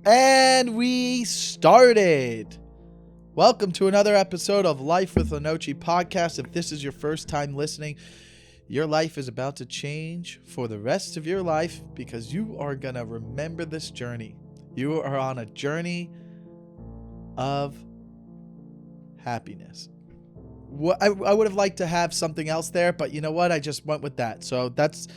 And we started. Welcome to another episode of Life with Lenoci podcast. If this is your first time listening, your life is about to change for the rest of your life because you are going to remember this journey. You are on a journey of happiness. I would have liked to have something else there, but you know what? I just went with that. So that's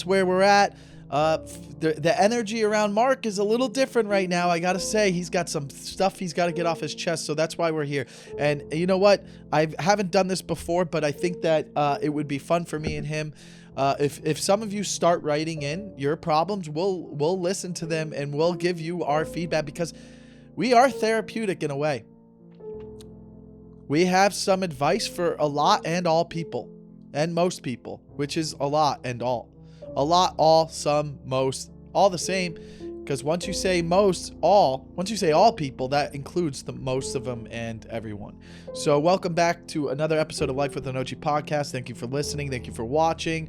where we're at. The energy around Mark is a little different right now. I gotta say, he's got some stuff he's got to get off his chest, so that's why we're here. And you know what? I haven't done this before, but I think that it would be fun for me and him. If some of you start writing in your problems, we'll listen to them and we'll give you our feedback because we are therapeutic in a way. We have some advice for a lot and all people, and most people, which is a lot and all. A lot, all, some, most, all the same. Because once you say all people, that includes the most of them and everyone. So welcome back to another episode of Life with Lenoci podcast. Thank you for listening. Thank you for watching.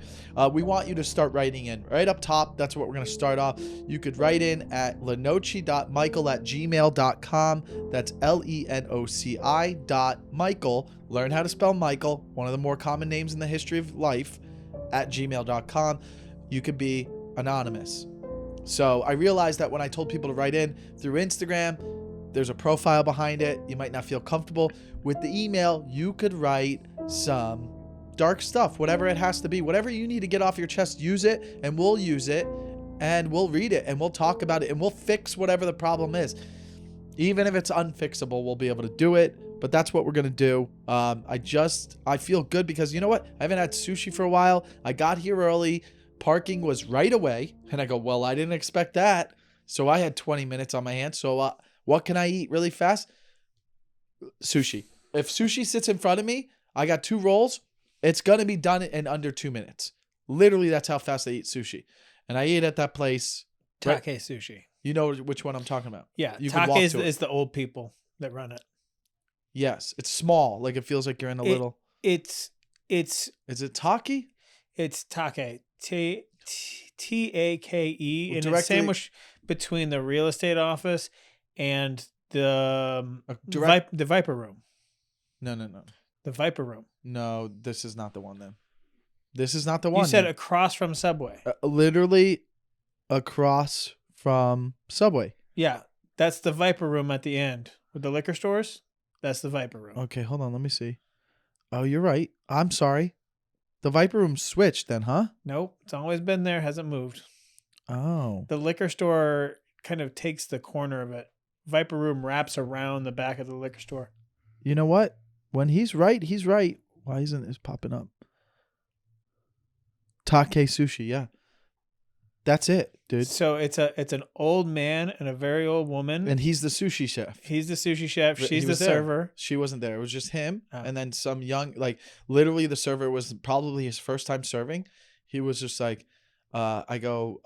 We want you to start writing in right up top. That's what we're going to start off. You could write in at lenoci.michael@gmail.com. That's LENOCI.Michael. Learn how to spell Michael, one of the more common names in the history of life, at gmail.com. You could be anonymous. So I realized that when I told people to write in through Instagram, there's a profile behind it. You might not feel comfortable. With the email, you could write some dark stuff, whatever it has to be. Whatever you need to get off your chest, use it, and we'll use it, and we'll read it, and we'll talk about it, and we'll fix whatever the problem is. Even if it's unfixable, we'll be able to do it. But that's what we're going to do. I feel good because you know what? I haven't had sushi for a while. I got here early. Parking was right away. And I go, well, I didn't expect that. So I had 20 minutes on my hands. So what can I eat really fast? Sushi. If sushi sits in front of me, I got 2 rolls. It's going to be done in under 2 minutes. Literally, that's how fast I eat sushi. And I eat at that place. Take Sushi. You know which one I'm talking about. Yeah, you Take is the old people that run it. Yes, it's small. Like it feels like you're in a little. Is it Take? It's Take. Take, and it's sandwiched between the real estate office and the Viper Room. No. The Viper Room. No, this is not the one then. This is not the one. You said across from Subway. Literally across from Subway. Yeah, that's the Viper Room at the end with the liquor stores. That's the Viper Room. Okay, hold on. Let me see. Oh, you're right. I'm sorry. The Viper Room switched then, huh? Nope. It's always been there. Hasn't moved. Oh. The liquor store kind of takes the corner of it. Viper Room wraps around the back of the liquor store. You know what? When he's right, he's right. Why isn't this popping up? Take Sushi, yeah. That's it, dude. So it's an old man and a very old woman. And he's the sushi chef. He's the sushi chef. She's the server. She wasn't there. It was just him. Oh. And then some young, literally the server was probably his first time serving. He was just like, I go,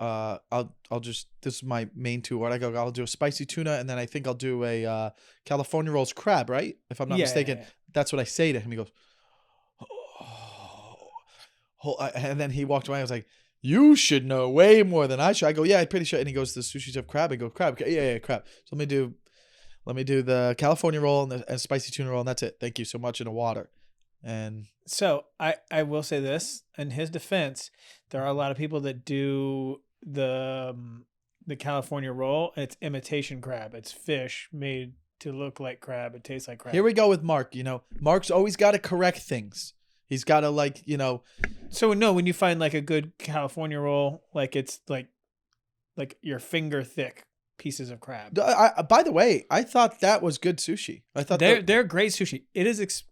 this is my main 2 order. I go, I'll do a spicy tuna. And then I think I'll do a California rolls crab, right? If I'm not mistaken. Yeah. That's what I say to him. He goes, oh. And then he walked away. I was like, you should know way more than I should. I go, yeah, I'm pretty sure. And he goes, the sushi chef crab. I go, crab. Yeah, crab. So let me do the California roll and spicy tuna roll, and that's it. Thank you so much in the water. And so I will say this in his defense, there are a lot of people that do the California roll. And it's imitation crab. It's fish made to look like crab. It tastes like crab. Here we go with Mark. Mark's always got to correct things. He's got to So no, when you find a good California roll, it's like your finger thick pieces of crab. By the way, I thought that was good sushi. I thought they're great sushi. It is it's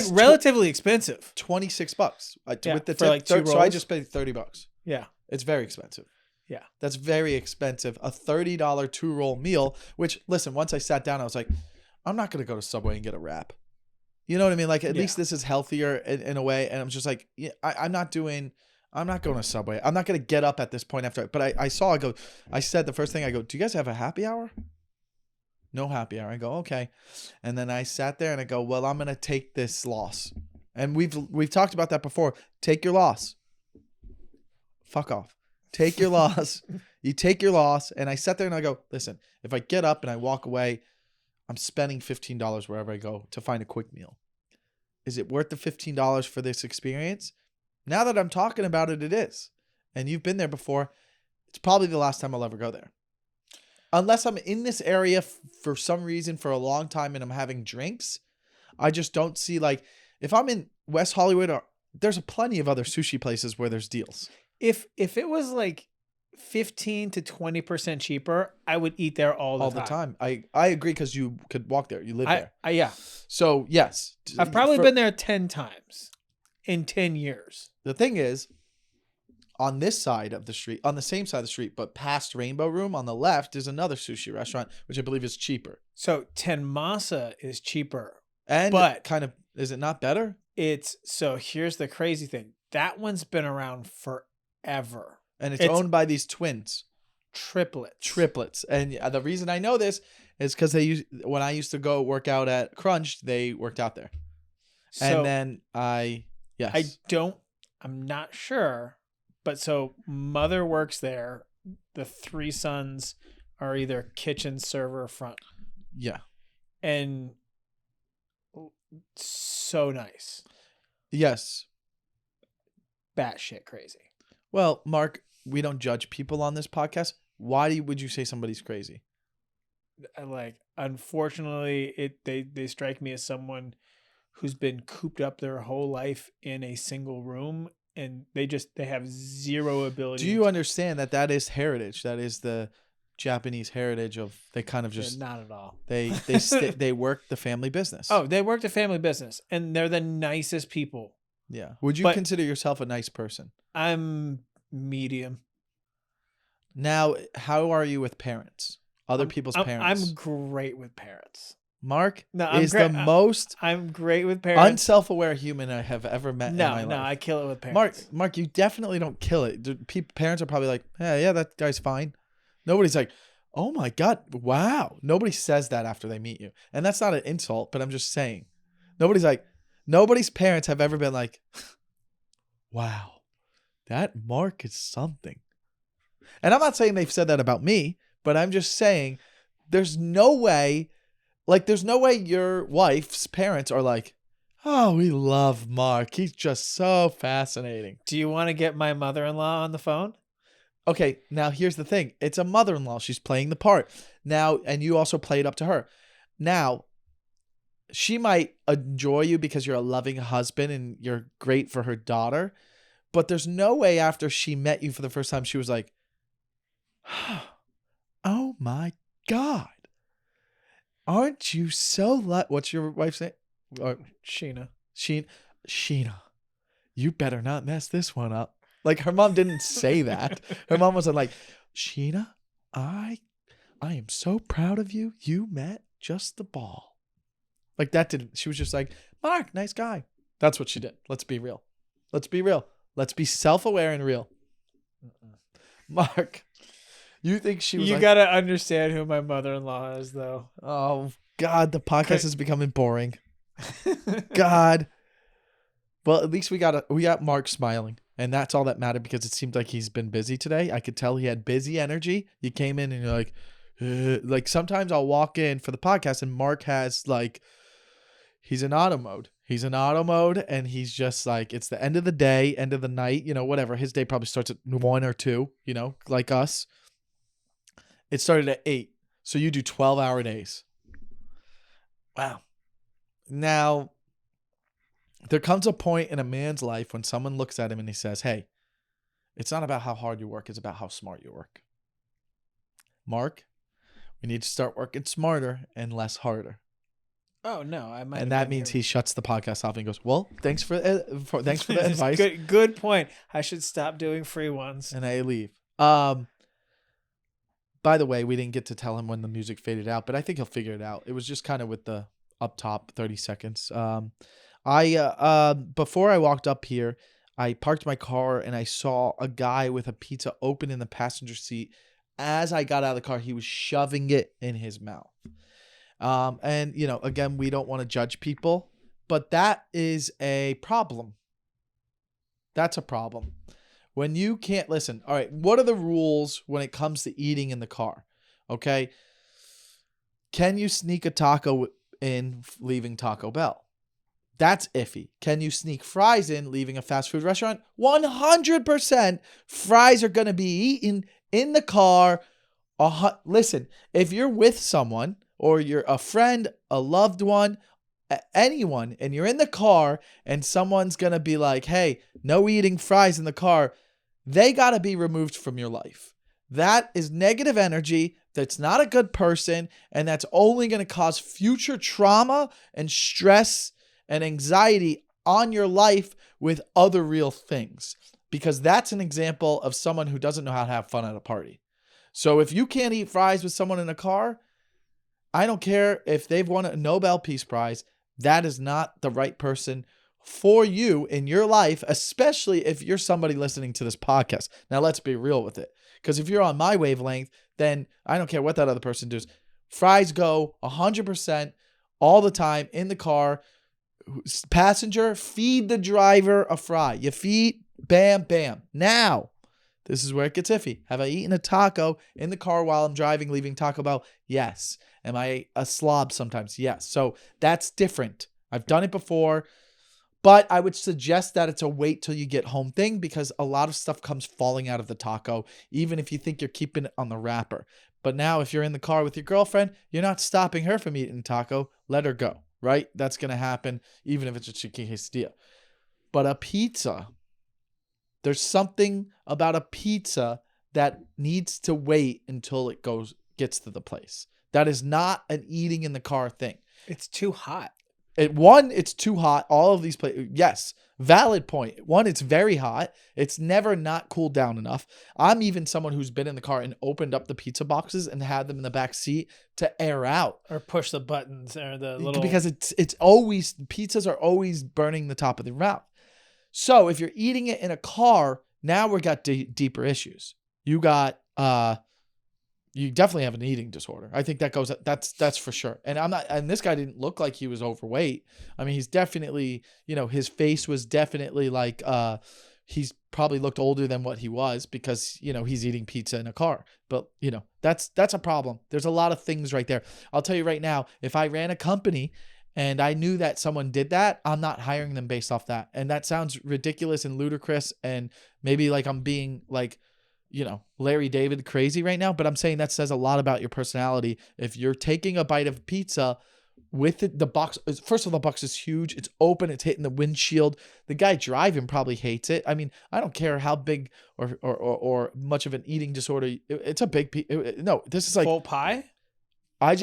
relatively expensive. $26 with the for 2 rolls. So I just paid $30. Yeah, it's very expensive. Yeah, that's very expensive. A $30 2-roll meal. Which listen, once I sat down, I was like, I'm not gonna go to Subway and get a wrap. You know what I mean? At least this is healthier in a way. And I'm just like, yeah, I'm not going to Subway. I'm not going to get up at this point after. But I said the first thing, I go, do you guys have a happy hour? No happy hour. I go, okay. And then I sat there and I go, well, I'm going to take this loss. And we've talked about that before. Take your loss. Fuck off. Take your loss. You take your loss. And I sat there and I go, listen, if I get up and I walk away, I'm spending $15 wherever I go to find a quick meal. Is it worth the $15 for this experience? Now that I'm talking about it, it is. And you've been there before. It's probably the last time I'll ever go there. Unless I'm in this area for some reason for a long time and I'm having drinks, I just don't see, like, if I'm in West Hollywood, there's plenty of other sushi places where there's deals. If it was like 15 to 20% cheaper, I would eat there all the time. I agree, because you could walk there. You live there. Yeah. So, yes. I've probably been there 10 times in 10 years. The thing is, on this side of the street, on the same side of the street, but past Rainbow Room on the left is another sushi restaurant, which I believe is cheaper. So Tenmasa is cheaper. And but kind of, is it not better? So here's the crazy thing. That one's been around forever. And it's owned by these twins. Triplets. And the reason I know this is because when I used to go work out at Crunch, they worked out there. So and then I'm not sure. But so mother works there. The 3 sons are either kitchen, server, front. Yeah. And so nice. Yes. Batshit crazy. Well, Mark, we don't judge people on this podcast. Why would you say somebody's crazy? Unfortunately, they strike me as someone who's been cooped up their whole life in a single room. And they have zero ability. Do you understand that is heritage? That is the Japanese heritage of, they kind of just... Not at all. They work the family business. Oh, they work the family business. And they're the nicest people. Yeah. Would you consider yourself a nice person? I'm medium. Now, how are you with parents? Other people's parents? I'm great with parents. Mark the most I'm great with parents. Unself-aware human I have ever met in my life. No, I kill it with parents. Mark, you definitely don't kill it. Parents are probably like, yeah, that guy's fine. Nobody's like, oh my God, wow. Nobody says that after they meet you. And that's not an insult, but I'm just saying. Nobody's parents have ever been like, wow, that Mark is something. And I'm not saying they've said that about me, but I'm just saying there's no way your wife's parents are like, oh, we love Mark. He's just so fascinating. Do you want to get my mother-in-law on the phone? Okay, now here's the thing. It's a mother-in-law. She's playing the part. Now, and you also play it up to her. Now, she might enjoy you because you're a loving husband and you're great for her daughter. But there's no way after she met you for the first time, she was like, oh my God. Aren't you so what's your wife's name? Sheena. Sheena, you better not mess this one up. Like, her mom didn't say that. Her mom wasn't like, Sheena, I am so proud of you. You met just the ball. Like, that didn't. She was just like, Mark, nice guy. That's what she did. Let's be real. Let's be self-aware and real. Mark. You think she was? You gotta understand who my mother-in-law is, though. Oh God, the podcast is becoming boring. God. Well, at least we got Mark smiling, and that's all that mattered, because it seemed like he's been busy today. I could tell he had busy energy. You came in and you're like sometimes I'll walk in for the podcast and Mark has he's in auto mode. And he's just like, it's the end of the day, end of the night, whatever. His day probably starts at 1 or 2, like us. It started at 8. So you do 12-hour days. Wow. Now, there comes a point in a man's life when someone looks at him and he says, hey, it's not about how hard you work. It's about how smart you work. Mark, we need to start working smarter and less harder. Oh, no. And that means he shuts the podcast off and goes, well, thanks for the advice. Good point. I should stop doing free ones. And I leave. By the way, we didn't get to tell him when the music faded out, but I think he'll figure it out. It was just kind of with the up top 30 seconds. Before I walked up here, I parked my car and I saw a guy with a pizza open in the passenger seat. As I got out of the car, he was shoving it in his mouth. And again, we don't want to judge people, but that is a problem. That's a problem. When you can't listen, all right, what are the rules when it comes to eating in the car? Okay. Can you sneak a taco in leaving Taco Bell? That's iffy. Can you sneak fries in leaving a fast food restaurant? 100% fries are going to be eaten in the car. Listen, if you're with someone or you're a friend, a loved one, anyone, and you're in the car and someone's going to be like, hey, no eating fries in the car, they got to be removed from your life. That is negative energy. That's not a good person. And that's only going to cause future trauma and stress and anxiety on your life with other real things. Because that's an example of someone who doesn't know how to have fun at a party. So if you can't eat fries with someone in a car, I don't care if they've won a Nobel Peace Prize. That is not the right person for you in your life, especially if you're somebody listening to this podcast. Now, let's be real with it. Because if you're on my wavelength, then I don't care what that other person does. Fries go 100% all the time in the car. Passenger, feed the driver a fry. You feed, bam, bam. Now, this is where it gets iffy. Have I eaten a taco in the car while I'm driving, leaving Taco Bell? Yes. Am I a slob sometimes? Yes. So that's different. I've done it before, but I would suggest that it's a wait till you get home thing because a lot of stuff comes falling out of the taco, even if you think you're keeping it on the wrapper. But now if you're in the car with your girlfriend, you're not stopping her from eating taco. Let her go, right? That's going to happen even if it's a chicken quesadilla. But a pizza, there's something about a pizza that needs to wait until it gets to the place. That is not an eating in the car thing. It's too hot. It's too hot. All of these places, yes, valid point. One, it's very hot. It's never not cooled down enough. I'm even someone who's been in the car and opened up the pizza boxes and had them in the back seat to air out. Or push the buttons or the little... Because it's always, pizzas are always burning the top of the mouth. So if you're eating it in a car, now we've got deeper issues. You definitely have an eating disorder. I think that's for sure. And this guy didn't look like he was overweight. I mean, he's definitely, his face was definitely like, he's probably looked older than what he was because, he's eating pizza in a car. But, that's a problem. There's a lot of things right there. I'll tell you right now, if I ran a company and I knew that someone did that, I'm not hiring them based off that. And that sounds ridiculous and ludicrous. And maybe like I'm being like, Larry David crazy right now, but I'm saying that says a lot about your personality. If you're taking a bite of pizza with the box, first of all, the box is huge. It's open. It's hitting the windshield. The guy driving probably hates it. I mean, I don't care how big or much of an eating disorder. It's a big no, this is like full pie. I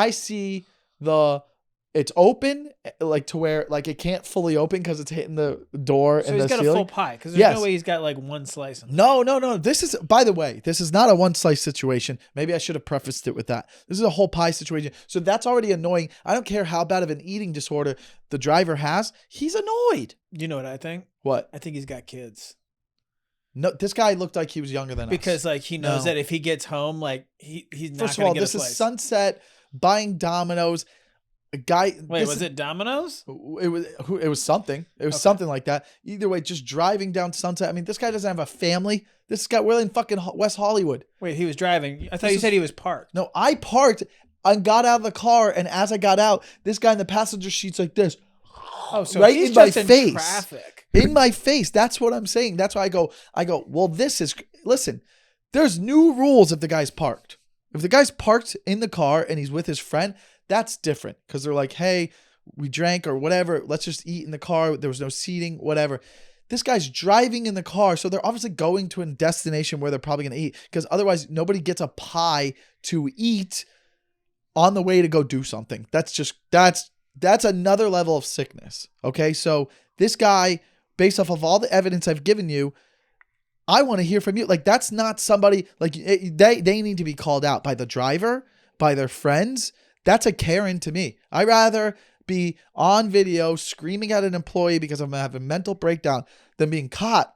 see it's open, like to where like it can't fully open because it's hitting the door and the ceiling. So he's got a full pie because there's no way he's got like one slice. No. This is, by the way, this is not a one slice situation. Maybe I should have prefaced it with that. This is a whole pie situation. So that's already annoying. I don't care how bad of an eating disorder the driver has. He's annoyed. You know what I think? What? I think he's got kids. No, this guy looked like he was younger than us. Because like he knows that if he gets home, like he's not going to get a slice. First of all, this is Sunset buying Domino's. A guy. Wait, was it Domino's? It was something. It was something like that. Either way, just driving down Sunset. I mean, this guy doesn't have a family. This guy, we're in fucking West Hollywood. Wait, he was driving. I thought you said he was parked. No, I parked and got out of the car, and as I got out, this guy in the passenger seat's like this. Oh, so right he's in just my in face. Traffic. In my face. That's what I'm saying. That's why I go, well, listen, there's new rules if the guy's parked. If the guy's parked in the car and he's with his friend, that's different because they're like, hey, we drank or whatever. Let's just eat in the car. There was no seating, whatever. This guy's driving in the car. So they're obviously going to a destination where they're probably going to eat because otherwise nobody gets a pie to eat on the way to go do something. That's another level of sickness. Okay. So this guy, based off of all the evidence I've given you, I want to hear from you. Like, that's not somebody like they need to be called out by the driver, by their friends. That's a Karen to me. I'd rather be on video screaming at an employee because I'm having a mental breakdown than being caught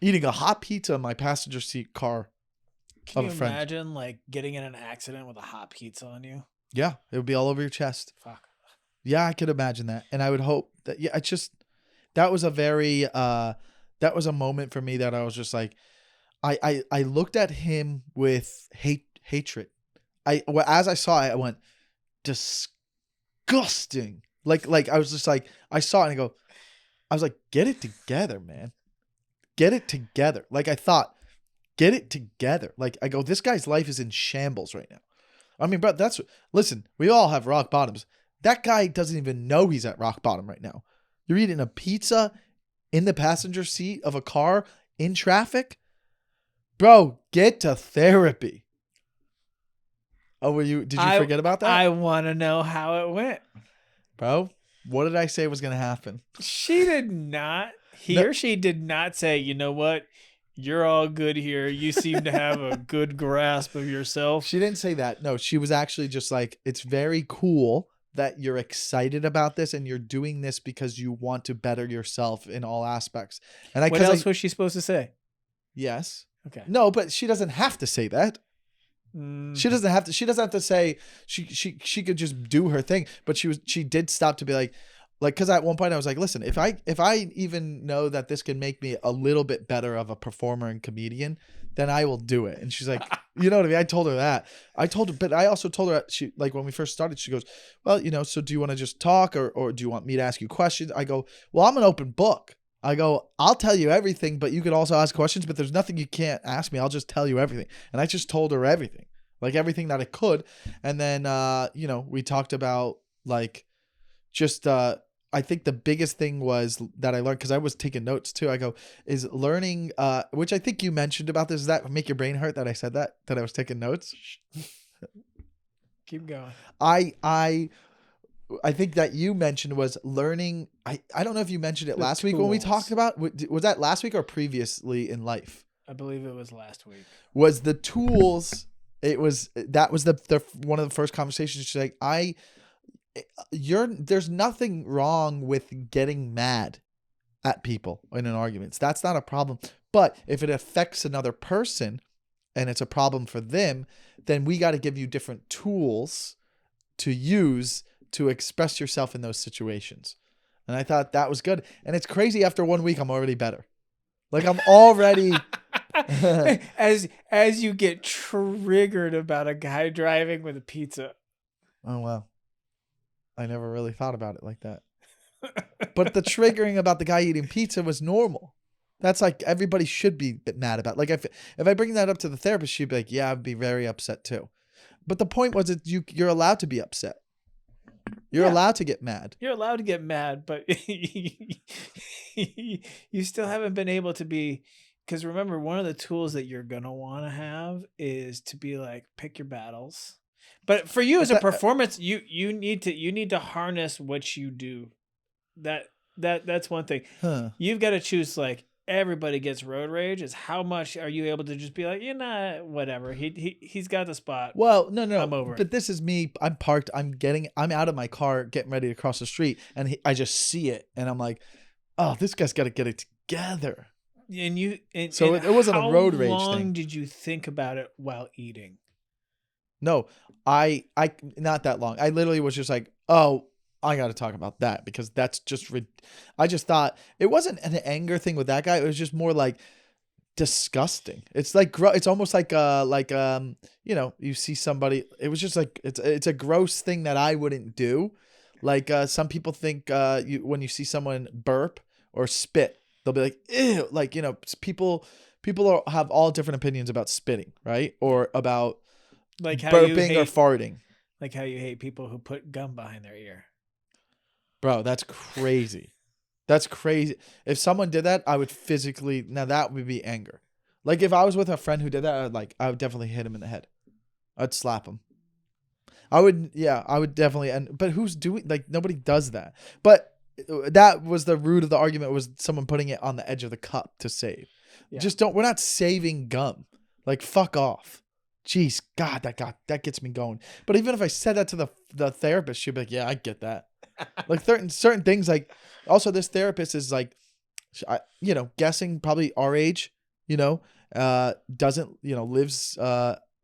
eating a hot pizza in my passenger seat car. Can you imagine like getting in an accident with a hot pizza on you? Yeah, it would be all over your chest. Fuck. Yeah, I could imagine that. And I would hope that, that was a very, that was a moment for me that I was just like, I looked at him with hatred. As I saw it, I went, disgusting. Like I was just like, I saw it and I was like, get it together, man. Get it together. Like I thought, get it together. Like I go, this guy's life is in shambles right now. I mean, but listen, we all have rock bottoms. That guy doesn't even know he's at rock bottom right now. You're eating a pizza in the passenger seat of a car in traffic. Bro, get to therapy. Oh, did you forget about that? I want to know how it went. Bro, what did I say was going to happen? She did not, or she did not say, you know what? You're all good here. You seem to have a good grasp of yourself. She didn't say that. No, she was actually just like, it's very cool that you're excited about this and you're doing this because you want to better yourself in all aspects. And what else was she supposed to say? Yes. Okay. No, but she doesn't have to say that. She doesn't have to say she could just do her thing, but she did stop to be like, because at one point I was like, listen, if I even know that this can make me a little bit better of a performer and comedian, then I will do it. And she's like, you know what I mean? I told her that. But I also told her, she, like, when we first started, she goes, well, so do you want to just talk or do you want me to ask you questions? I go, well, I'm an open book. I go, I'll tell you everything, but you could also ask questions, but there's nothing you can't ask me. I'll just tell you everything. And I just told her everything, like everything that I could. And then, we talked about like, just, I think the biggest thing was that I learned, because I was taking notes too. I go, is learning, which I think you mentioned about this. Does that make your brain hurt that I said that I was taking notes? Keep going. I think that you mentioned was learning. I don't know if you mentioned it last week when we talked about, was that last week or previously in life? I believe it was last week. Was the tools. That was the one of the first conversations. She's like, there's nothing wrong with getting mad at people in an argument. That's not a problem. But if it affects another person and it's a problem for them, then we got to give you different tools to use to express yourself in those situations. And I thought that was good. And it's crazy, after 1 week, I'm already better. Like I'm already as you get triggered about a guy driving with a pizza. Oh, wow. I never really thought about it like that. But the triggering about the guy eating pizza was normal. That's like everybody should be mad about. Like if I bring that up to the therapist, she'd be like, yeah, I'd be very upset too. But the point was that you're allowed to be upset. You're allowed to get mad. You're allowed to get mad, but you still haven't been able to be, because remember, one of the tools that you're going to want to have is to be like, pick your battles. But for you as a performance, you need to harness what you do. That's one thing. Huh. You've got to choose, like, everybody gets road rage. Is how much are you able to just be like, whatever. He's got the spot. Well, no. I'm over it. But this is me. I'm parked. I'm out of my car, getting ready to cross the street, and I just see it, and I'm like, oh, this guy's got to get it together. So it wasn't a road rage thing. How long did you think about it while eating? No, I not that long. I literally was just like, oh, I got to talk about that, because that's just, I just thought it wasn't an anger thing with that guy. It was just more like disgusting. It's like, it's almost like, you see somebody, it was just like, it's a gross thing that I wouldn't do. Like, some people think, when you see someone burp or spit, they'll be like, ew, like, people have all different opinions about spitting, right? Or about like how burping or farting. Like how you hate people who put gum behind their ear. Bro, that's crazy. That's crazy. If someone did that, I would physically, now that would be anger. Like if I was with a friend who did that, I would definitely hit him in the head. I'd slap him. I would definitely, but who's doing, like, nobody does that. But that was the root of the argument, was someone putting it on the edge of the cup to save. Yeah. We're not saving gum. Like, fuck off. Jeez, God, that gets me going. But even if I said that to the therapist, she'd be like, yeah, I get that. Like certain things, like, also this therapist is like, guessing probably our age, doesn't, lives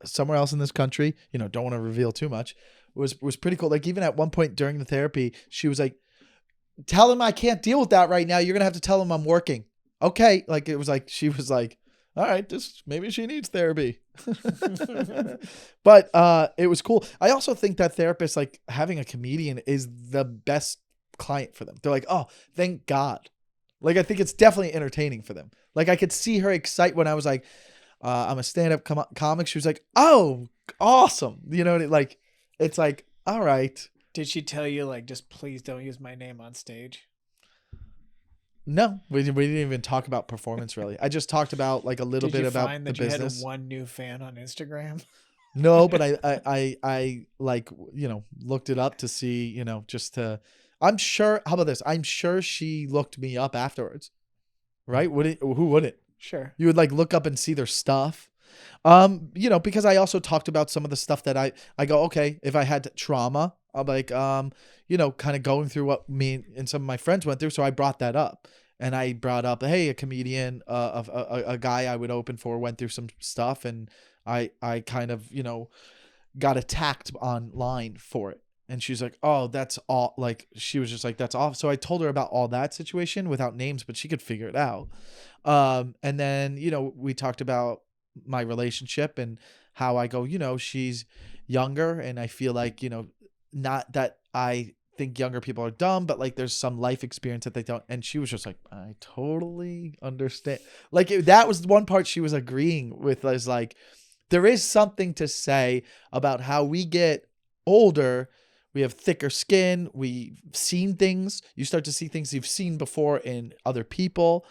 somewhere else in this country, don't want to reveal too much, was pretty cool. Like even at one point during the therapy, she was like, tell him I can't deal with that right now. You're going to have to tell him I'm working. okay. Like, it was like, she was like, all right, maybe she needs therapy. But it was cool. I also think that therapists, like, having a comedian is the best client for them. They're like, oh, thank God. Like, I think it's definitely entertaining for them. Like, I could see her excite when I was like, I'm a stand-up comic. She was like, oh, awesome. You know, like, it's like, all right. Did she tell you, like, just please don't use my name on stage? No, we didn't even talk about performance, really. I just talked about, like, a little bit about the Did you find that business. you had one new fan on Instagram? No, but I like, you know, looked it up to see, you know, just to, I'm sure, how about this? I'm sure she looked me up afterwards, right? Who wouldn't? Sure. You would, like, look up and see their stuff. You know, because I also talked about some of the stuff that I go, okay, if I had trauma, I'm like, you know, kind of going through what me and some of my friends went through. So I brought that up, and I brought up, hey, a comedian, of a guy I would open for went through some stuff, and I kind of, you know, got attacked online for it. And she's like, oh, that's all. Like, she was just like, that's off. So I told her about all that situation without names, but she could figure it out. And then, you know, we talked about my relationship and how I go, you know, she's younger, and I feel like, you know, not that I think younger people are dumb, but, like, there's some life experience that they don't. And she was just like, I totally understand. Like, that was the one part she was agreeing with, is like, there is something to say about how we get older. We have thicker skin. We've seen things. You start to see things you've seen before in other people.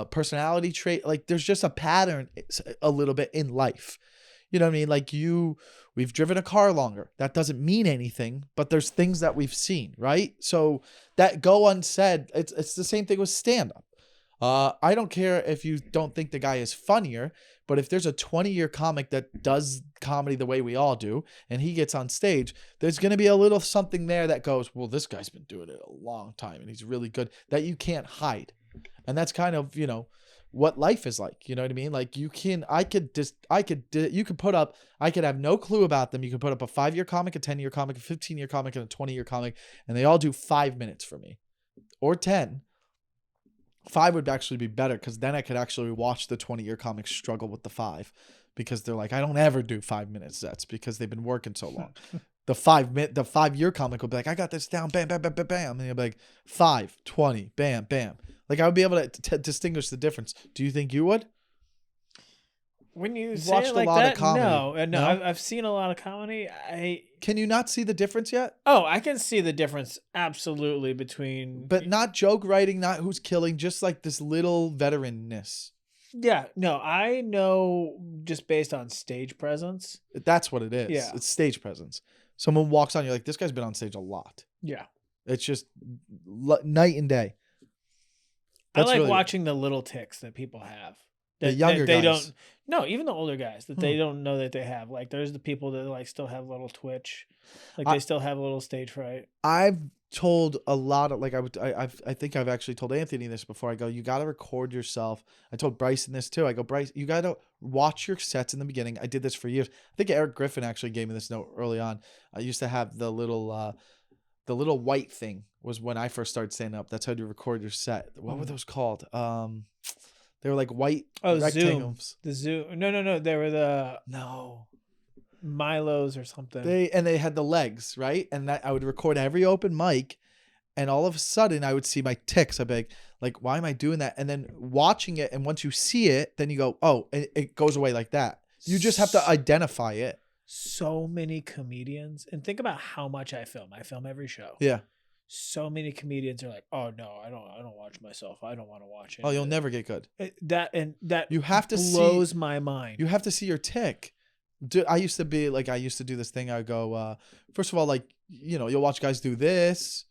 Personality trait. Like, there's just a pattern a little bit in life. You know what I mean? Like, we've driven a car longer. That doesn't mean anything, but there's things that we've seen, right? So that go unsaid. It's the same thing with stand-up. I don't care if you don't think the guy is funnier, but if there's a 20-year comic that does comedy the way we all do, and he gets on stage, there's going to be a little something there that goes, well, this guy's been doing it a long time, and he's really good, that you can't hide. And that's kind of, you know, what life is like. You know what I mean? Like, you could have no clue about them. You could put up a 5-year comic, a 10-year comic, a 15-year comic, and a 20-year comic, and they all do 5 minutes for me, or 10. 5 would actually be better, because then I could actually watch the 20-year comics struggle with the 5, because they're like, I don't ever do 5-minute sets because they've been working so long. The 5-year comic will be like, I got this down, bam, bam, bam, bam, bam. And you'll be like, 5, 20, bam, bam. Like, I would be able to distinguish the difference. Do you think you would? When you You've say watched it a like lot of that, comedy. no. No? I've seen a lot of comedy. Can you not see the difference yet? I can see the difference absolutely between. But not joke writing, not who's killing, just like this little veteranness. Yeah, no, I know just based on stage presence. That's what it is. Yeah. It's stage presence. Someone walks on, you're like, this guy's been on stage a lot. Yeah. It's just night and day. That's I like really watching the little ticks that people have. The younger they guys. Don't. No, even the older guys that they don't know that they have. Like, there's the people that, like, still have little twitch, like they still have a little stage fright. I've told a lot of, like, I think I've actually told Anthony this before. I go, you got to record yourself. I told Bryson this too. I go, Bryce, you got to watch your sets in the beginning. I did this for years. I think Eric Griffin actually gave me this note early on. I used to have the little white thing was when I first started standing up. That's how you record your set. What were those called? They were like white rectangles. Zoom. The Zoom. No. They were the Milos or something. They had the legs, right? And that I would record every open mic, and all of a sudden I would see my ticks. I'd be like, why am I doing that? And then watching it, and once you see it, then you go, oh, and it goes away like that. You just have to identify it. So many comedians, and think about how much I film. I film every show. Yeah. So many comedians are like, oh no, I don't watch myself. I don't want to watch it. Oh, you'll never get good. That you have to blows my mind. You have to see your tick. I used to do this thing. I go, first of all, like, you know, you'll watch guys do this,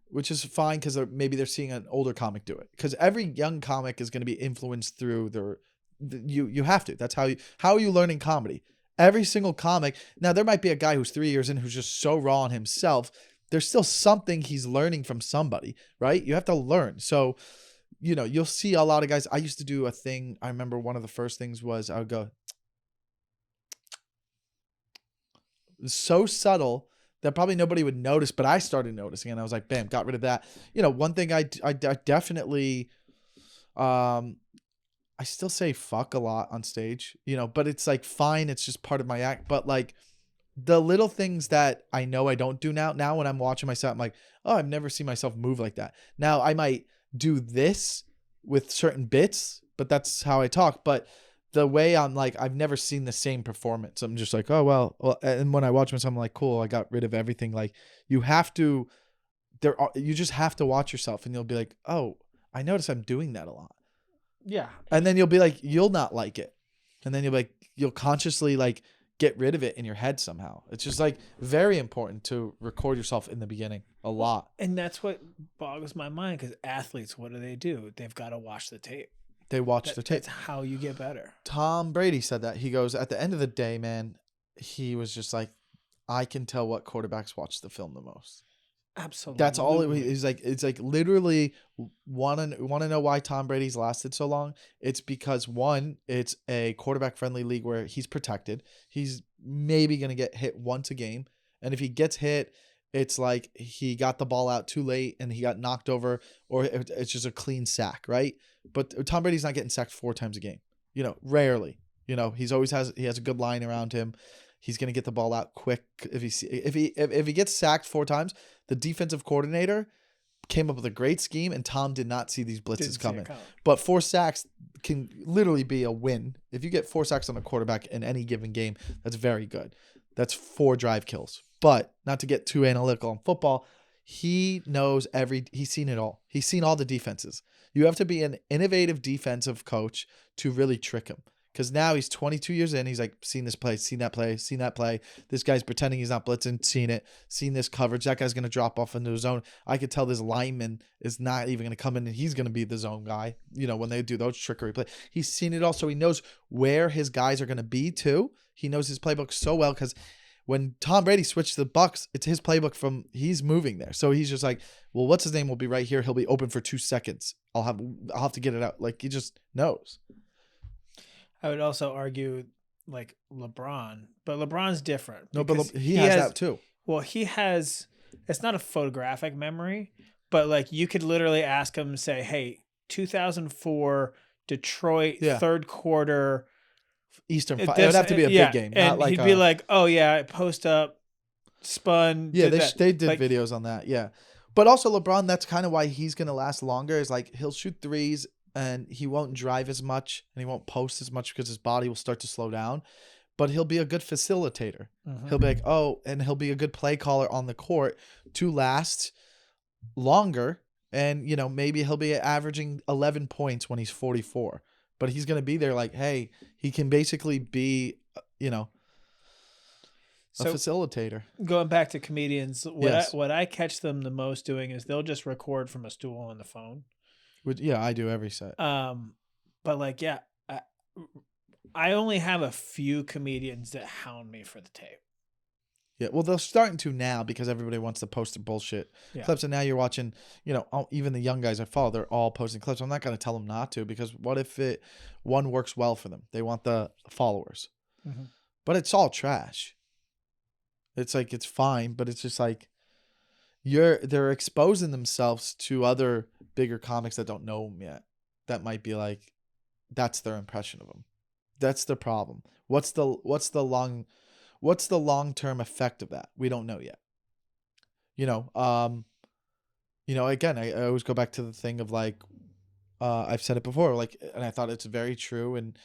which is fine because maybe they're seeing an older comic do it. Because every young comic is going to be influenced through you have to. That's how are you learning comedy? Every single comic. Now, there might be a guy who's 3 years in who's just so raw on himself. There's still something he's learning from somebody, right? You have to learn. So, you know, you'll see a lot of guys. I used to do a thing. I remember one of the first things was I would go so subtle that probably nobody would notice, but I started noticing, and I was like, bam, got rid of that. You know, one thing I definitely I still say fuck a lot on stage, but it's like fine. It's just part of my act. But like the little things that I know I don't do now when I'm watching myself, I'm like, oh, I've never seen myself move like that. Now I might do this with certain bits, but that's how I talk. But the way I'm like, I've never seen the same performance. I'm just like, oh, well, and when I watch myself, I'm like, cool, I got rid of everything. Like you have to, you just have to watch yourself and you'll be like, oh, I notice I'm doing that a lot. Yeah. And then you'll be like, you'll not like it. And then you'll consciously like get rid of it in your head somehow. It's just like very important to record yourself in the beginning a lot. And that's what boggles my mind, because athletes, what do? They've got to watch the tape. They watch the tape. That's how you get better. Tom Brady said that. He goes, at the end of the day, man, he was just like, I can tell what quarterbacks watch the film the most. Absolutely. That's all he's like. It's like literally want to know why Tom Brady's lasted so long. It's because one, it's a quarterback friendly league where he's protected. He's maybe going to get hit once a game. And if he gets hit, it's like he got the ball out too late and he got knocked over, or it's just a clean sack, right? But Tom Brady's not getting sacked 4 times a game. Rarely. He has a good line around him. He's going to get the ball out quick. If he gets sacked 4 times, the defensive coordinator came up with a great scheme, and Tom did not see these blitzes coming. But 4 sacks can literally be a win. If you get 4 sacks on a quarterback in any given game, that's very good. That's 4 drive kills. But not to get too analytical on football, he knows he's seen it all. He's seen all the defenses. You have to be an innovative defensive coach to really trick him. Because now he's 22 years in. He's like, seen this play, seen that play, seen that play. This guy's pretending he's not blitzing, seen it, seen this coverage. That guy's going to drop off into the zone. I could tell this lineman is not even going to come in and he's going to be the zone guy, when they do those trickery plays. He's seen it all, so he knows where his guys are going to be too. He knows his playbook so well because when Tom Brady switched to the Bucs, it's his playbook he's moving there. So he's just like, well, what's his name will be right here. He'll be open for 2 seconds. I'll have to get it out. Like he just knows. I would also argue like LeBron, but LeBron's different. No, but he has that too. Well, it's not a photographic memory, but like you could literally ask him and say, hey, 2004 Detroit third quarter. Eastern. It would have to be a big game. And not he'd be like, oh yeah, post up, spun. Yeah, they did videos on that. Yeah. But also LeBron, that's kind of why he's going to last longer, is like he'll shoot threes and he won't drive as much and he won't post as much because his body will start to slow down. But he'll be a good facilitator. Mm-hmm. He'll be like, and he'll be a good play caller on the court to last longer. And, maybe he'll be averaging 11 points when he's 44. But he's going to be there like, hey, he can basically be, a facilitator. Going back to comedians, what I catch them the most doing is they'll just record from a stool on the phone. Yeah, I do every set. But like, yeah, I only have a few comedians that hound me for the tape. Yeah, well, they're starting to now because everybody wants to post their bullshit clips. And now you're watching, even the young guys I follow, they're all posting clips. I'm not going to tell them not to, because what if one works well for them? They want the followers. Mm-hmm. But it's all trash. It's like, it's fine, but it's just like they're exposing themselves to other bigger comics that don't know them yet. That might be like, that's their impression of them. That's the problem. What's the long-term effect of that? We don't know yet. Again, I always go back to the thing of like, I've said it before, like, and I thought it's very true. And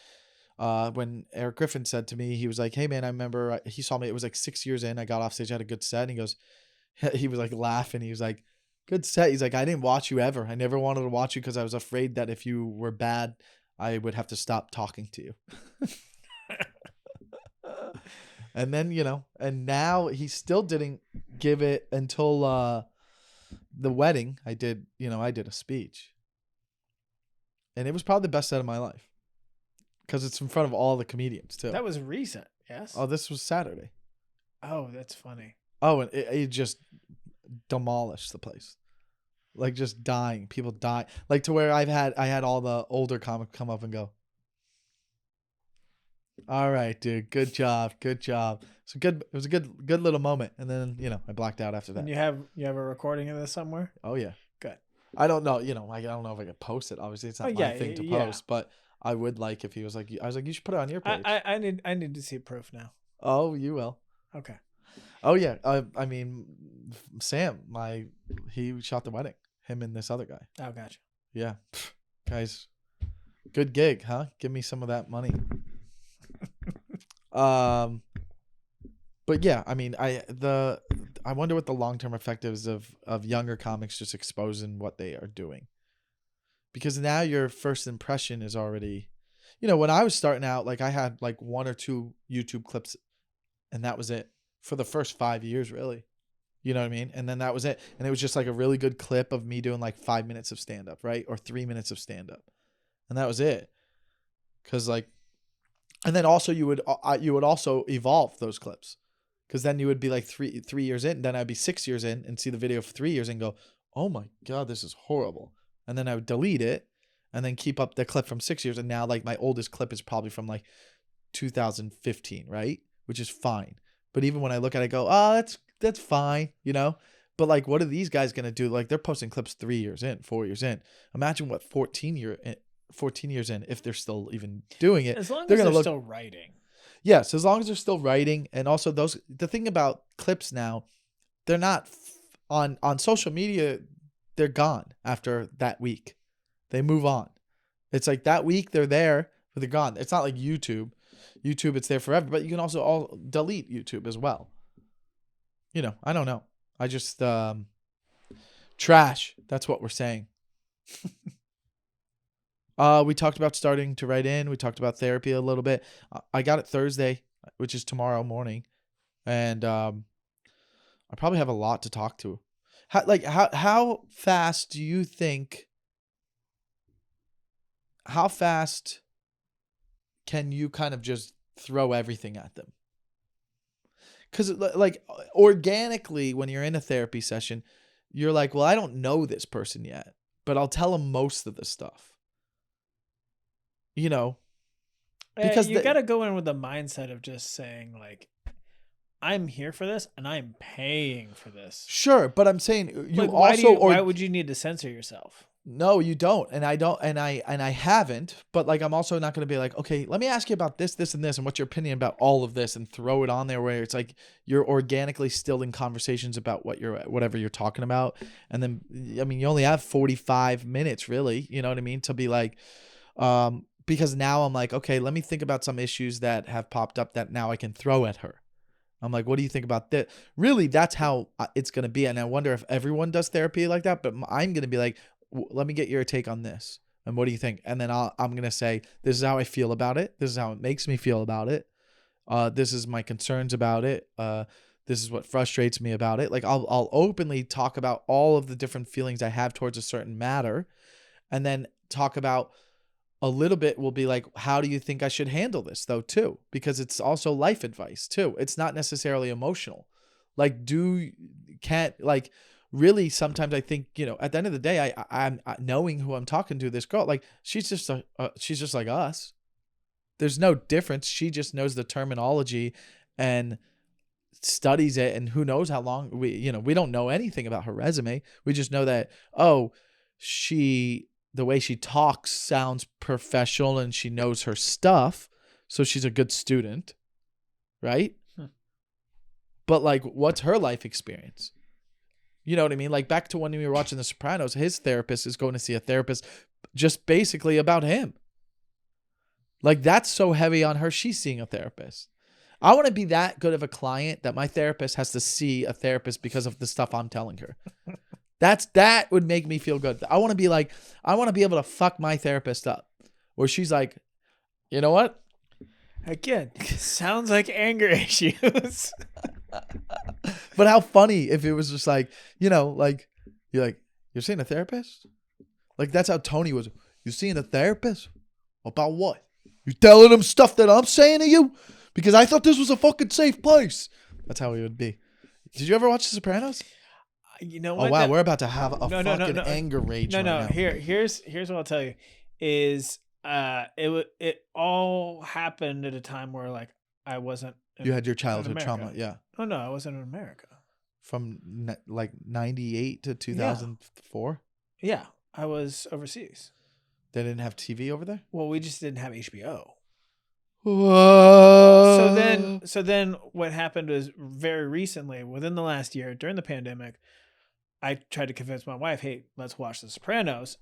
when Eric Griffin said to me, he was like, hey man, I remember he saw me, it was like 6 years in, I got off stage, I had a good set. And he was like laughing. He was like, good set. He's like, I didn't watch you ever. I never wanted to watch you because I was afraid that if you were bad, I would have to stop talking to you. And then, and now he still didn't give it until the wedding. I did a speech. And it was probably the best set of my life. Because it's in front of all the comedians, too. That was recent, yes? Oh, this was Saturday. Oh, that's funny. Oh, and it just demolished the place. Like, just dying. People die. Like, to where I had all the older comics come up and go, all right, dude. Good job. Good job. So good. It was a good little moment. And then, I blacked out after that. And you have a recording of this somewhere? Oh yeah. Good. I don't know, I don't know if I could post it. Obviously, it's Oh not my yeah, thing to yeah. post, but I would like if he was like, I was like, you should put it on your I, page. I I need to see proof now. Oh, you will. Okay. Oh yeah. I mean, Sam, he shot the wedding. Him and this other guy. Oh, gotcha. Yeah, guys, good gig, huh? Give me some of that money. But yeah, I mean, I wonder what the long term effect is of younger comics just exposing what they are doing, because now your first impression is already, when I was starting out, like I had like one or two YouTube clips, and that was it for the first 5 years, really. You know what I mean? And then that was it, and it was just like a really good clip of me doing like 5 minutes of stand up, right, or 3 minutes of stand up, and that was it. Because like, and then also you would also evolve those clips, because then you would be like 3 years in, then I'd be 6 years in and see the video for 3 years and go, oh my god, this is horrible, and then I would delete it and then keep up the clip from 6 years, and now like my oldest clip is probably from like 2015, right, which is fine. But even when I look at it, I go, oh, that's fine, But like, what are these guys gonna do? Like, they're posting clips 3 years in, 4 years in. Imagine what 14 years in, if they're still even doing it. As long they're as gonna they're look. still writing. Yes, as long as they're still writing, and also the thing about clips now, they're not on social media. They're gone after that week. They move on. It's like that week they're there, but they're gone. It's not like YouTube. YouTube, it's there forever, but you can also all delete YouTube as well. I don't know. I just trash. That's what we're saying. We talked about starting to write in. We talked about therapy a little bit. I got it Thursday, which is tomorrow morning, and I probably have a lot to talk to. How fast do you think? How fast can you kind of just throw everything at them? Because like organically, when you're in a therapy session, you're like, well, I don't know this person yet, but I'll tell them most of the stuff. Because you got to go in with the mindset of just saying like, I'm here for this and I'm paying for this. Sure, but I'm saying you Like, why would you need to censor yourself? No, you don't, and I don't, and I haven't. But like, I'm also not going to be like, okay, let me ask you about this, this, and this, and what's your opinion about all of this, and throw it on there where it's like you're organically still in conversations about whatever you're talking about, and then I mean, you only have 45 minutes, really. You know what I mean? To be like, because now I'm like, okay, let me think about some issues that have popped up that now I can throw at her. I'm like, what do you think about that? Really, that's how it's going to be. And I wonder if everyone does therapy like that, but I'm going to be like, let me get your take on this. And what do you think? And then I'm going to say, this is how I feel about it. This is how it makes me feel about it. This is my concerns about it. This is what frustrates me about it. Like I'll openly talk about all of the different feelings I have towards a certain matter, and then talk about a little bit will be like, how do you think I should handle this though too? Because it's also life advice too. It's not necessarily emotional. Like really sometimes I think, at the end of the day, I'm knowing who I'm talking to, this girl, like she's just like us. There's no difference. She just knows the terminology and studies it, and who knows how long we don't know anything about her resume. We just know that, the way she talks sounds professional and she knows her stuff. So she's a good student, right? But like, what's her life experience? You know what I mean? Like back to when we were watching The Sopranos, his therapist is going to see a therapist just basically about him. Like that's so heavy on her. She's seeing a therapist. I want to be that good of a client that my therapist has to see a therapist because of the stuff I'm telling her. That would make me feel good. I want to be able to fuck my therapist up, where she's like, you know what? Again, sounds like anger issues. But how funny if it was just like, like you're seeing a therapist? Like that's how Tony was. You seeing a therapist? About what? You telling him stuff that I'm saying to you? Because I thought this was a fucking safe place. That's how he would be. Did you ever watch The Sopranos? You know what? Oh wow, we're about to have a fucking anger rage. No. Here's what I'll tell you is it all happened at a time where like I wasn't. You had your childhood trauma, yeah. Oh no, I wasn't in America. From like 98 to 2004. Yeah, I was overseas. They didn't have TV over there? Well, we just didn't have HBO. Whoa. So then what happened was very recently, within the last year, during the pandemic, I tried to convince my wife, hey, let's watch The Sopranos.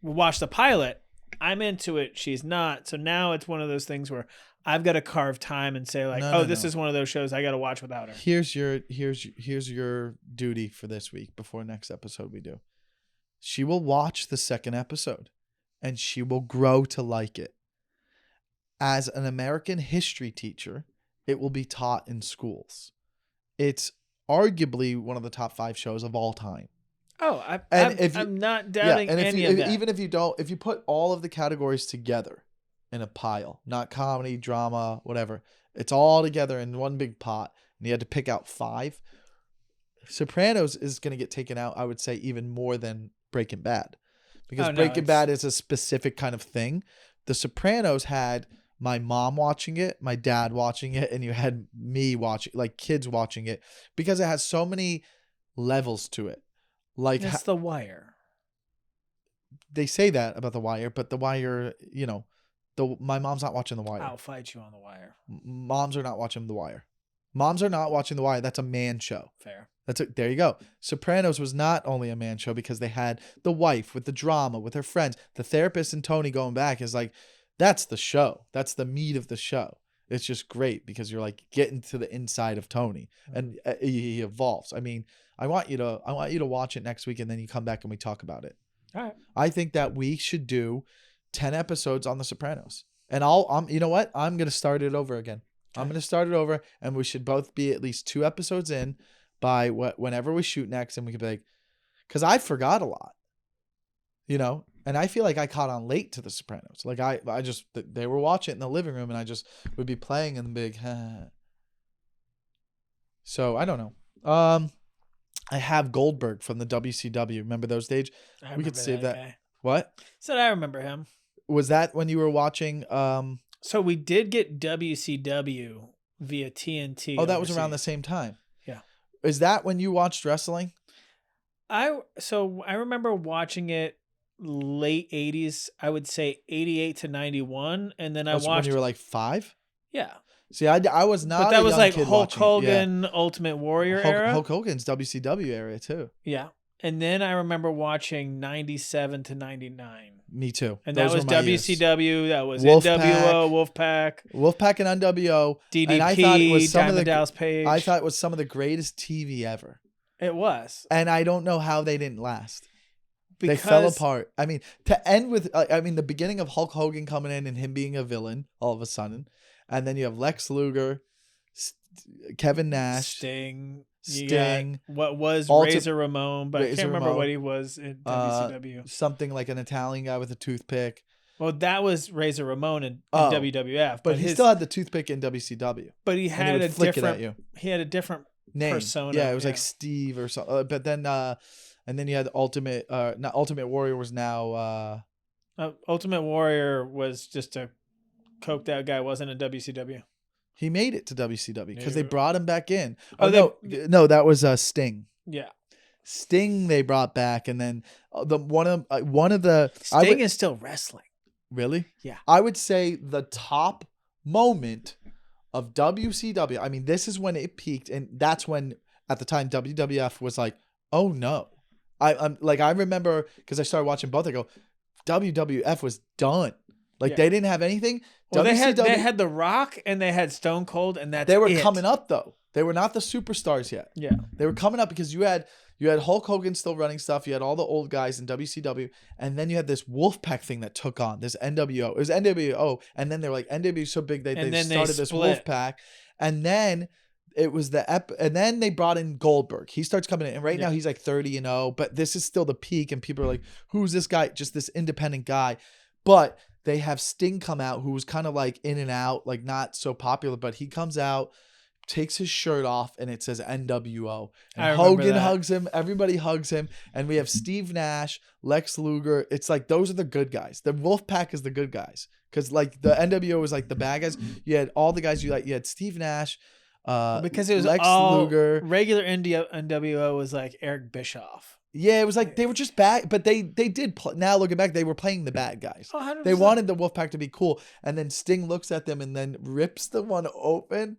We'll watch the pilot. I'm into it. She's not. So now it's one of those things where I've got to carve time and say like, No, this no. is one of those shows I got to watch without her. Here's your duty for this week before next episode we do. She will watch the second episode and she will grow to like it. As an American history teacher, it will be taught in schools. It's arguably one of the top 5 shows of all time. Oh, I'm not doubting any of that. Even if you put all of the categories together in a pile, not comedy, drama, whatever, it's all together in one big pot, and you had to pick out 5. Sopranos is going to get taken out, I would say, even more than Breaking Bad, because Breaking Bad is a specific kind of thing. The Sopranos had my mom watching it, my dad watching it, and you had me watching, like kids watching it, because it has so many levels to it. Like it's The Wire. They say that about The Wire, but The Wire, my mom's not watching The Wire. I'll fight you on The Wire. Moms are not watching The Wire. Moms are not watching The Wire. That's a man show. Fair. There you go. Sopranos was not only a man show because they had the wife with the drama, with her friends. The therapist and Tony going back is like, that's the show. That's the meat of the show. It's just great because you're like getting to the inside of Tony and he evolves. I mean, I want you to watch it next week and then you come back and we talk about it. All right. I think that we should do 10 episodes on The Sopranos. And I'm you know what? I'm going to start it over again. Okay. I'm going to start it over and we should both be at least 2 episodes in by whenever we shoot next, and we could be like, because I forgot a lot, and I feel like I caught on late to The Sopranos. Like I just, they were watching it in the living room and I just would be playing in the big, so I don't know. I have Goldberg from the WCW. Remember those days? We could save that. Guy. What? Said I remember him. Was that when you were watching? So we did get WCW via TNT. Oh, that was around the same time. Yeah. Is that when you watched wrestling? I remember watching it late 80s. I would say 88 to 91, and then I watched when you were like 5. Yeah. See, I was not. But that was like Hulk Hogan, Ultimate Warrior era. Hulk Hogan's WCW era too. Yeah. And then I remember watching 97 to 99. Me too. And that was WCW. Years. That was Wolfpack, NWO, Wolfpack and NWO. DDP, and I thought it was Dallas Page. I thought it was some of the greatest TV ever. It was. And I don't know how they didn't last. They fell apart. I mean, to end with, the beginning of Hulk Hogan coming in and him being a villain all of a sudden. And then you have Lex Luger, Kevin Nash, Sting. What was Razor Ramon, but I can't remember what he was in WCW. Something like an Italian guy with a toothpick. Well, that was Razor Ramon in WWF. But he still had the toothpick in WCW. But he had a different. He had a different name. Persona. Yeah, it was like Steve or something. But then, and then you had Ultimate. Not Ultimate Warrior was now. Ultimate Warrior was just a coked out guy. Wasn't in WCW. He made it to WCW because they brought him back in. No, that was Sting. Yeah, Sting they brought back, and then one of the Sting is still wrestling. Really? Yeah. I would say the top moment of WCW. I mean, this is when it peaked, and that's when at the time WWF was like, oh no. I remember because I started watching both. I go, WWF was done. Like they didn't have anything. Well, they had The Rock and they had Stone Cold, and they were coming up though. They were not the superstars yet. Yeah, they were coming up because you had Hulk Hogan still running stuff. You had all the old guys in WCW, and then you had this Wolfpack thing that took on this NWO. It was NWO, and then they were like NWO so big they started this Wolfpack, and then it was and then they brought in Goldberg. He starts coming in, and right now he's like 30-0, but this is still the peak, and people are like, "Who's this guy? Just this independent guy," but. They have Sting come out, who was kind of like in and out, like not so popular, but he comes out, takes his shirt off, and it says NWO. And Hogan hugs him. Everybody hugs him. And we have Steve Nash, Lex Luger. It's like those are the good guys. The Wolfpack is the good guys. Because like the NWO was like the bad guys. You had all the guys you like. You had Steve Nash, Because it was Lex all Luger. regular NWO was like Eric Bischoff. Yeah, it was like they were just bad, but they did. Now looking back, they were playing the bad guys. Oh, 100%. They wanted the Wolfpack to be cool, and then Sting looks at them and then rips the one open,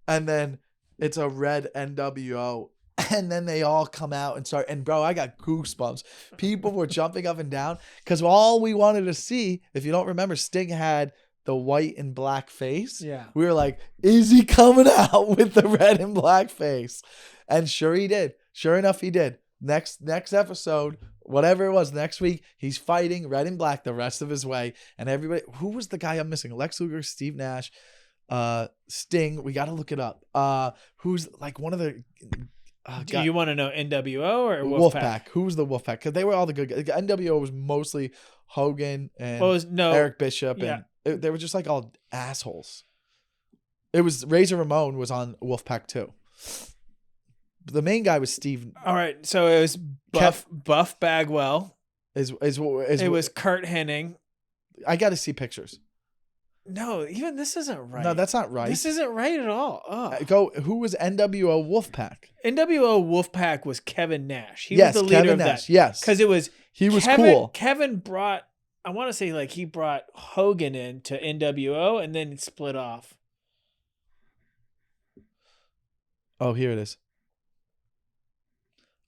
and then it's a red NWO, and then they all come out and start. And bro, I got goosebumps. People were jumping up and down because all we wanted to see, if you don't remember, Sting had the white and black face. Yeah. We were like, is he coming out with the red and black face? And sure he did. Sure enough, he did. Next episode, whatever it was, next week, he's fighting red and black the rest of his way. And everybody, who was the guy I'm missing? Lex Luger, Steve Nash, Sting. We got to look it up. Who's like one of the... Do you want to know NWO or Wolfpack? Who was the Wolfpack? Because they were all the good guys. NWO was mostly Hogan and Eric Bishop. Yeah. And they were just like all assholes. It was Razor Ramon was on Wolfpack too. The main guy was Steve. All right, so it was Buff Bagwell. It was Kurt Hennig. I got to see pictures. No, even this isn't right. No, that's not right. This isn't right at all. Who was NWO Wolfpack? NWO Wolfpack was Kevin Nash. He was the leader Kevin of Nash. that. Yes, because it was cool. Kevin brought. I want to say like he brought Hogan in to NWO and then split off. Oh, here it is.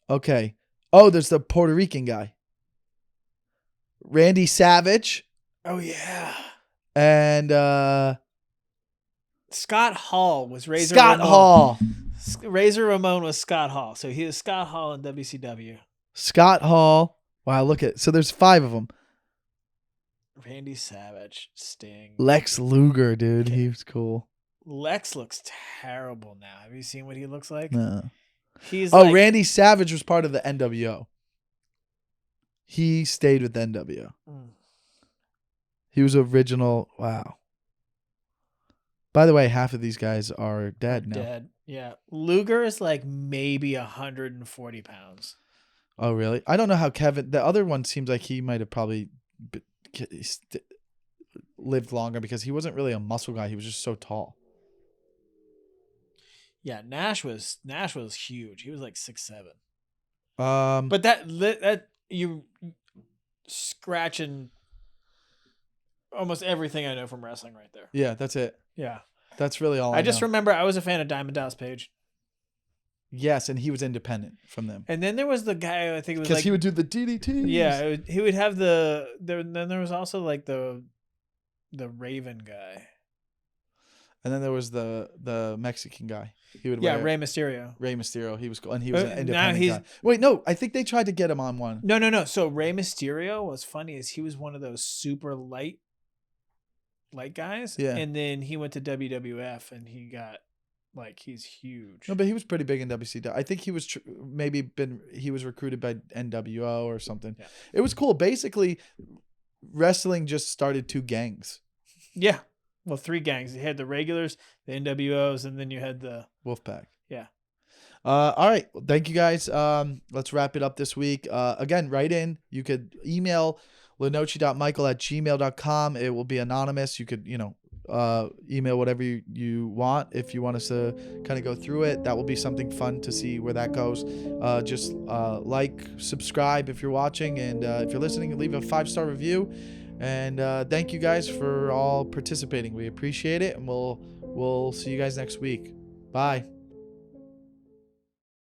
Okay. Oh, there's the Puerto Rican guy. Randy Savage. Oh, yeah. And Scott Hall was Razor Scott Ramon. Hall. Razor Ramon was Scott Hall. So he was Scott Hall in WCW. Scott Hall. Wow, look at... So there's 5 of them. Randy Savage, Sting. Lex Luger, dude. He was cool. Lex looks terrible now. Have you seen what he looks like? No. He's Randy Savage was part of the NWO. He stayed with NWO. He was original. Wow. By the way, half of these guys are dead now. Dead. Yeah. Luger is like maybe 140 pounds. Oh, really? I don't know how Kevin... The other one seems like he might have probably lived longer because he wasn't really a muscle guy. He was just so tall. Yeah, Nash was huge. He was like 6'7". But that you scratching almost everything I know from wrestling right there. Yeah, that's it. Yeah, that's really all. I just know. remember I was a fan of Diamond Dallas Page. Yes, and he was independent from them. And then there was the guy I think it was because like, he would do the DDTs. Yeah, he would have then there was also like the Raven guy. And then there was the Mexican guy. He would Rey Mysterio. Rey Mysterio. He was cool, and he was an independent guy. Wait, Wait, no, I think they tried to get him on one. No. So Rey Mysterio, what's funny is he was one of those super light guys. Yeah. And then he went to WWF and he got like he's huge. No, but he was pretty big in WCW. I think he was he was recruited by NWO or something. Yeah. It was cool. Basically, wrestling just started 2 gangs. Yeah. Well, 3 gangs. You had the regulars, the NWOs, and then you had the Wolfpack. Yeah. All right. Well, thank you guys. Let's wrap it up this week. Again, write in. You could email lenoci.michael@gmail.com. It will be anonymous. You could, email whatever you want. If you want us to kind of go through it, that will be something fun to see where that goes. Just like, subscribe if you're watching, and if you're listening, leave a 5-star review. And thank you guys for all participating. We appreciate it, and we'll see you guys next week. Bye.